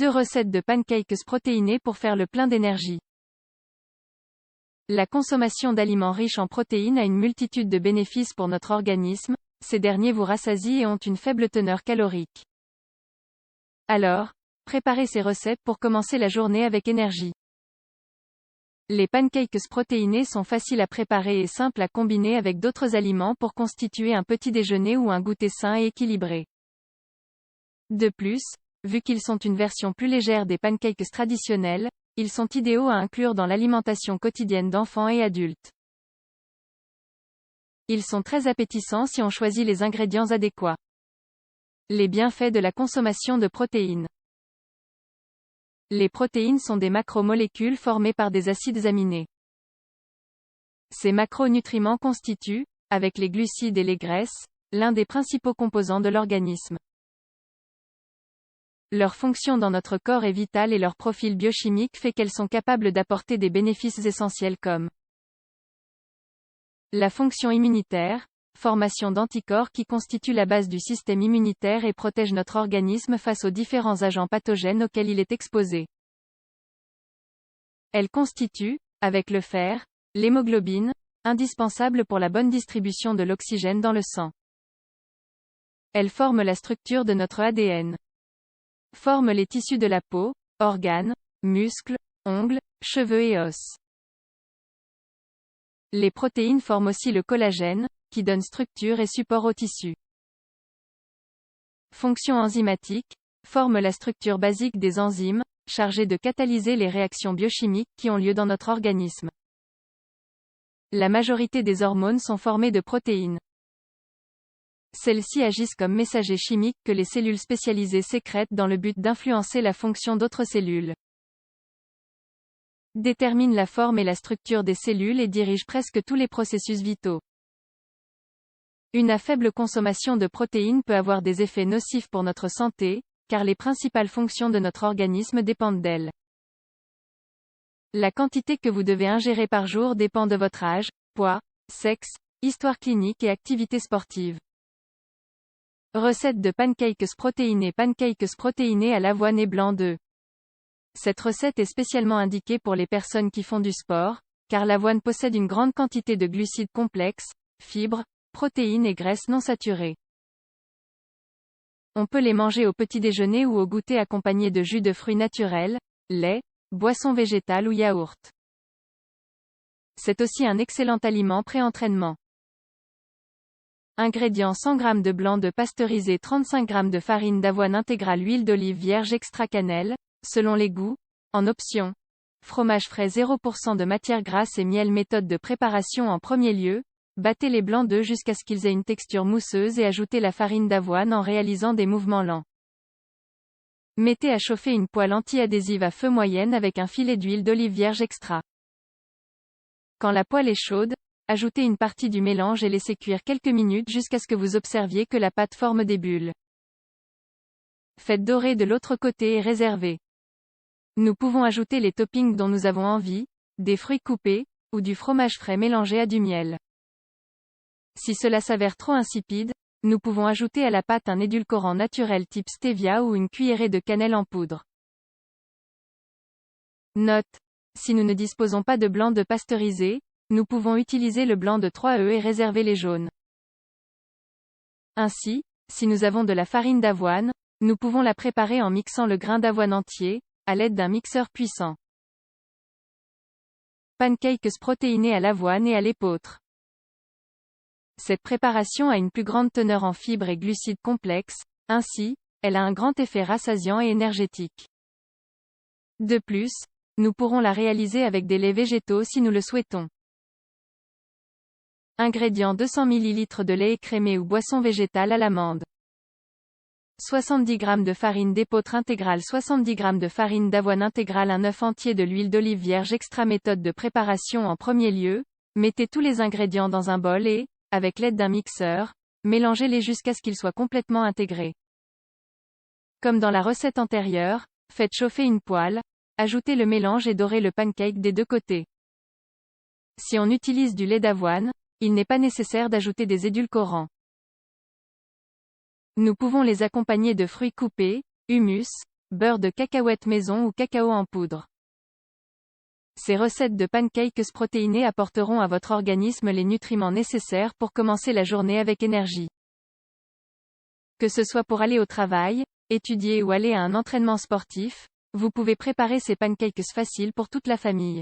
2 recettes de pancakes protéinés pour faire le plein d'énergie. La consommation d'aliments riches en protéines a une multitude de bénéfices pour notre organisme, ces derniers vous rassasient et ont une faible teneur calorique. Alors, préparez ces recettes pour commencer la journée avec énergie. Les pancakes protéinés sont faciles à préparer et simples à combiner avec d'autres aliments pour constituer un petit déjeuner ou un goûter sain et équilibré. De plus, vu qu'ils sont une version plus légère des pancakes traditionnels, ils sont idéaux à inclure dans l'alimentation quotidienne d'enfants et adultes. Ils sont très appétissants si on choisit les ingrédients adéquats. Les bienfaits de la consommation de protéines. Les protéines sont des macromolécules formées par des acides aminés. Ces macronutriments constituent, avec les glucides et les graisses, l'un des principaux composants de l'organisme. Leur fonction dans notre corps est vitale et leur profil biochimique fait qu'elles sont capables d'apporter des bénéfices essentiels comme la fonction immunitaire, formation d'anticorps qui constituent la base du système immunitaire et protègent notre organisme face aux différents agents pathogènes auxquels il est exposé. Elles constituent, avec le fer, l'hémoglobine, indispensable pour la bonne distribution de l'oxygène dans le sang. Elles forment la structure de notre ADN. Forment les tissus de la peau, organes, muscles, ongles, cheveux et os. Les protéines forment aussi le collagène, qui donne structure et support aux tissus. Fonction enzymatique, forment la structure basique des enzymes, chargées de catalyser les réactions biochimiques qui ont lieu dans notre organisme. La majorité des hormones sont formées de protéines. Celles-ci agissent comme messagers chimiques que les cellules spécialisées sécrètent dans le but d'influencer la fonction d'autres cellules. Déterminent la forme et la structure des cellules et dirigent presque tous les processus vitaux. Une faible consommation de protéines peut avoir des effets nocifs pour notre santé, car les principales fonctions de notre organisme dépendent d'elles. La quantité que vous devez ingérer par jour dépend de votre âge, poids, sexe, histoire clinique et activité sportive. Recette de pancakes protéinés. Pancakes protéinés à l'avoine et blanc d'œuf. Cette recette est spécialement indiquée pour les personnes qui font du sport, car l'avoine possède une grande quantité de glucides complexes, fibres, protéines et graisses non saturées. On peut les manger au petit déjeuner ou au goûter accompagnés de jus de fruits naturels, lait, boissons végétales ou yaourt. C'est aussi un excellent aliment pré-entraînement. Ingrédients: 100 g de blanc d'œuf pasteurisé, 35 g de farine d'avoine intégrale, huile d'olive vierge extra cannelle, selon les goûts, en option. Fromage frais 0% de matière grasse et miel. Méthode de préparation. En premier lieu, battez les blancs d'œufs jusqu'à ce qu'ils aient une texture mousseuse et ajoutez la farine d'avoine en réalisant des mouvements lents. Mettez à chauffer une poêle anti-adhésive à feu moyen avec un filet d'huile d'olive vierge extra. Quand la poêle est chaude, ajoutez une partie du mélange et laissez cuire quelques minutes jusqu'à ce que vous observiez que la pâte forme des bulles. Faites dorer de l'autre côté et réservez. Nous pouvons ajouter les toppings dont nous avons envie, des fruits coupés, ou du fromage frais mélangé à du miel. Si cela s'avère trop insipide, nous pouvons ajouter à la pâte un édulcorant naturel type stevia ou une cuillerée de cannelle en poudre. Note: si nous ne disposons pas de blanc d'œuf pasteurisé, nous pouvons utiliser le blanc de 3 œufs et réserver les jaunes. Ainsi, si nous avons de la farine d'avoine, nous pouvons la préparer en mixant le grain d'avoine entier, à l'aide d'un mixeur puissant. Pancakes protéinés à l'avoine et à l'épeautre. Cette préparation a une plus grande teneur en fibres et glucides complexes, ainsi, elle a un grand effet rassasiant et énergétique. De plus, nous pourrons la réaliser avec des laits végétaux si nous le souhaitons. Ingrédients: 200 ml de lait écrémé ou boisson végétale à l'amande. 70 g de farine d'épeautre intégrale, 70 g de farine d'avoine intégrale, un œuf entier, de l'huile d'olive vierge extra. Méthode de préparation. En premier lieu, mettez tous les ingrédients dans un bol et, avec l'aide d'un mixeur, mélangez-les jusqu'à ce qu'ils soient complètement intégrés. Comme dans la recette antérieure, faites chauffer une poêle, ajoutez le mélange et dorez le pancake des deux côtés. Si on utilise du lait d'avoine, il n'est pas nécessaire d'ajouter des édulcorants. Nous pouvons les accompagner de fruits coupés, hummus, beurre de cacahuète maison ou cacao en poudre. Ces recettes de pancakes protéinés apporteront à votre organisme les nutriments nécessaires pour commencer la journée avec énergie. Que ce soit pour aller au travail, étudier ou aller à un entraînement sportif, vous pouvez préparer ces pancakes faciles pour toute la famille.